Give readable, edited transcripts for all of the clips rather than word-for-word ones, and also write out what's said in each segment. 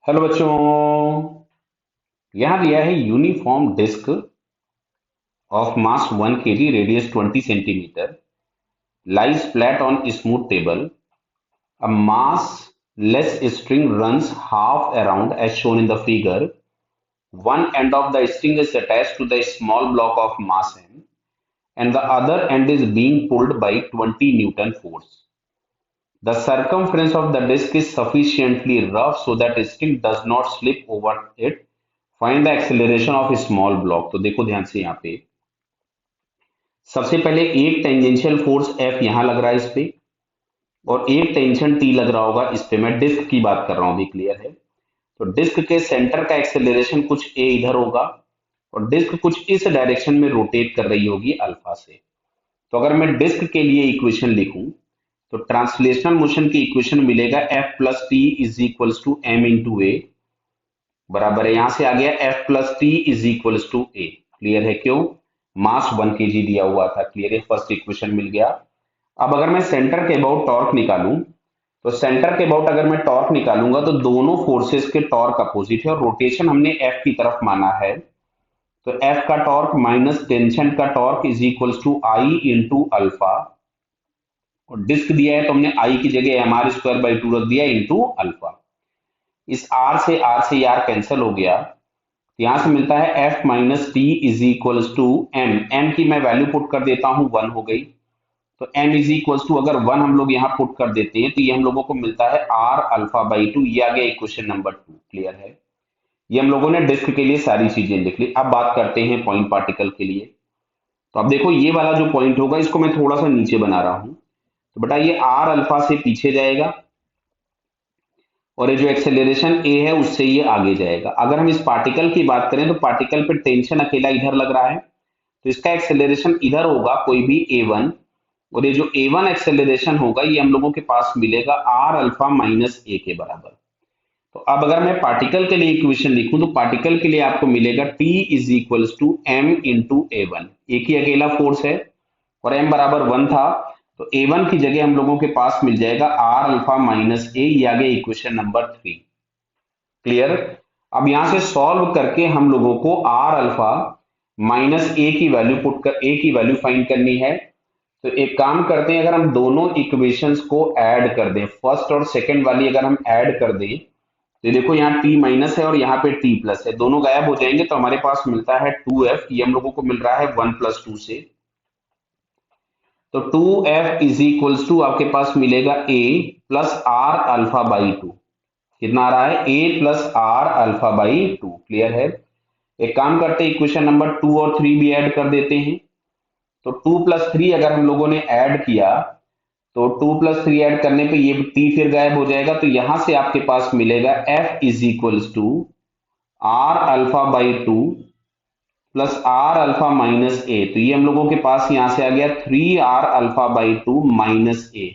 Hello बच्चों। यहाँ दिया है uniform disc of mass 1 kg radius 20 centimetre lies flat on smooth table. A mass less string runs half around as shown in the figure. One end of the string is attached to the small block of mass m and the other end is being pulled by 20 Newton force. The circumference of the disc is sufficiently rough so that string does not slip over it. Find the acceleration of a small block. तो देखो ध्यान से यहाँ पे सबसे पहले एक tangential force F यहाँ लग रहा है इस पे और एक टेंशन T लग रहा होगा इस पे। मैं डिस्क की बात कर रहा हूँ, अभी क्लियर है। तो डिस्क के सेंटर का एक्सेलरेशन कुछ A इधर होगा और डिस्क कुछ इस डायरेक्शन में रोटेट कर रही होगी अल्फा से। तो अगर मैं डिस्क के लिए इक्वेशन लिखूं तो ट्रांसलेशनल मोशन की इक्वेशन मिलेगा F plus T is equals to M into A, बराबर है यहां से आ गया F plus T is equals to A. Clear है? क्यों? मास 1 kg दिया हुआ था। क्लियर है? फर्स्ट इक्वेशन मिल गया। अब अगर मैं सेंटर के अबाउट टॉर्क निकालूं तो सेंटर के अबाउट अगर मैं टॉर्क निकालूंगा तो दोनों फोर्सेस के टॉर्क अपोजिट है और रोटेशन हमने F की तरफ माना है। तो F का टॉर्क माइनस टेंशन का torque is equals to I into alpha और डिस्क दिया है तो हमने आई की जगह M R square by two रख दिया इंटू अल्फा। इस आर से आर कैंसिल हो गया तो यहां से मिलता है F minus T is equals to M. M की मैं वैल्यू पुट कर देता हूं, 1 हो गई। तो एम इज इक्वल्स टू अगर 1 हम लोग यहाँ पुट कर देते हैं तो ये हम लोगों को मिलता है आर अल्फा बाई टू। ये आ गया इक्वेशन नंबर 2। क्लियर है? ये हम लोगों ने डिस्क के लिए सारी चीजें लिख ली। अब बात करते हैं पॉइंट पार्टिकल के लिए। तो अब देखो ये वाला जो पॉइंट होगा इसको मैं थोड़ा सा नीचे बना रहा हूं। तो बेटा ये आर अल्फा से पीछे जाएगा और ये जो एक्सेलरेशन ए है उससे ये आगे जाएगा। अगर हम इस पार्टिकल की बात करें तो पार्टिकल पे टेंशन अकेला इधर लग रहा है तो इसका एक्सेलरेशन इधर होगा कोई भी A1 और ये जो A1 एक्सेलरेशन होगा ये हम लोगों के पास मिलेगा आर अल्फा माइनस ए के बराबर। तो अब अगर मैं पार्टिकल के लिए इक्वेशन लिखूं तो पार्टिकल के लिए आपको मिलेगा T is equals to M into A one. एक ही अकेला फोर्स है और m बराबर 1 था तो A1 की जगह हम लोगों के पास मिल जाएगा आर अल्फा माइनस ए। ये आ गया इक्वेशन नंबर 3। क्लियर? अब यहां से सॉल्व करके हम लोगों को आर अल्फा माइनस ए की वैल्यू पुट कर ए की वैल्यू फाइंड करनी है। तो एक काम करते हैं, अगर हम दोनों इक्वेशंस को ऐड कर दें, फर्स्ट और सेकंड वाली अगर हम ऐड कर दें तो देखो यहाँ t माइनस है और यहाँ पे t प्लस है, दोनों गायब हो जाएंगे तो हमारे पास मिलता है 2f। ये हम लोगों को मिल रहा है 1 प्लस 2 से। तो 2f इज इक्वल्स टू आपके पास मिलेगा a plus R alpha by two. कितना आ रहा है? a plus R alpha by two. Clear है? एक काम करते हैं, इक्वेशन नंबर 2 और 3 भी ऐड कर देते हैं। तो 2 प्लस 3 अगर हम लोगों ने ऐड किया तो 2 प्लस 3 ऐड करने पे ये t फिर गायब हो जाएगा तो यहां से आपके पास मिलेगा f is equals to R alpha by two plus R alpha minus A. तो ये हम लोगों के पास यहां से आ गया 3r alpha by to minus A.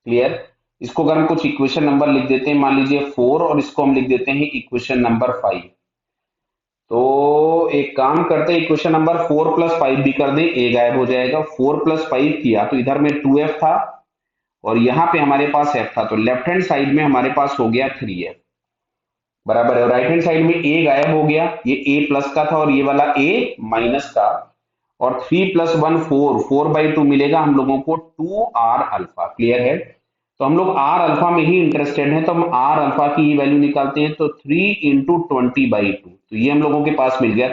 Clear? इसको अगर हम कुछ इक्वेशन नंबर लिख देते हैं, मान लीजिए 4 और इसको हम लिख देते हैं इक्वेशन नंबर 5। तो एक काम करते हैं, इक्वेशन नंबर 4 प्लस 5 भी कर दें, ए गायब हो जाएगा। 4 प्लस 5 किया तो इधर में 2f था और यहाँ पे हमारे पास f था तो लेफ्ट हैंड साइड में हमारे पास हो गया 3f, बराबर है। राइट हैंड साइड में a गायब हो गया, ये a प्लस का था और ये वाला a माइनस का। और 3 प्लस 1 4, 4/2 मिलेगा हम लोगों को 2r अल्फा। क्लियर है? तो हम लोग r अल्फा में ही इंटरेस्टेड हैं तो हम r अल्फा की वैल्यू निकालते हैं। तो 3 इंटू 20/2 तो ये हम लोगों के पास मिल गया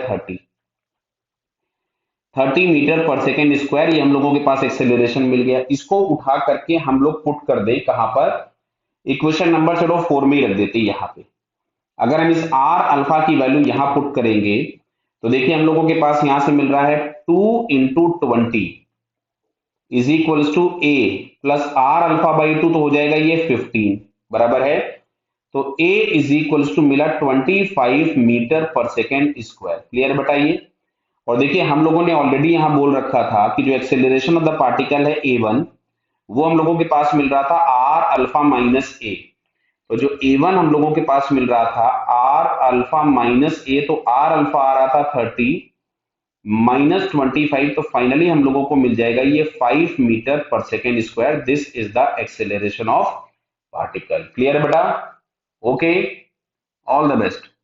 30 मीटर पर सेकेंड स्क्वायर। ये हम लोगों के पास एक्सेलरेशन मिल गया। इसको उठा करके हम लोग पुट कर दे कहां पर? इक्वेशन नंबर चलो 4 में ही रख देते हैं यहाँ पे। अगर हम इस आर अल्फा की वैल्यू यहां पुट करेंगे तो देखिए हम लोगों के पास यहां से मिल रहा है 2 into 20 is equals to A plus R alpha by two तो हो जाएगा ये 15, बराबर है। तो ए इज इक्वल्स टू मिला 25 मीटर पर सेकेंड स्क्वायर। क्लियर? बताइए। और देखिए हम लोगों ने ऑलरेडी यहां बोल रखा था कि जो एक्सेलरेशन ऑफ द पार्टिकल है A1 वो हम लोगों के पास मिल रहा था आर अल्फा माइनस ए। तो जो A1 हम लोगों के पास मिल रहा था आर अल्फा माइनस ए, तो आर अल्फा आ रहा था 30 माइनस 25 तो फाइनली हम लोगों को मिल जाएगा ये 5 मीटर पर second square. This is the acceleration of particle. Clear बेटा? ओके। All the best.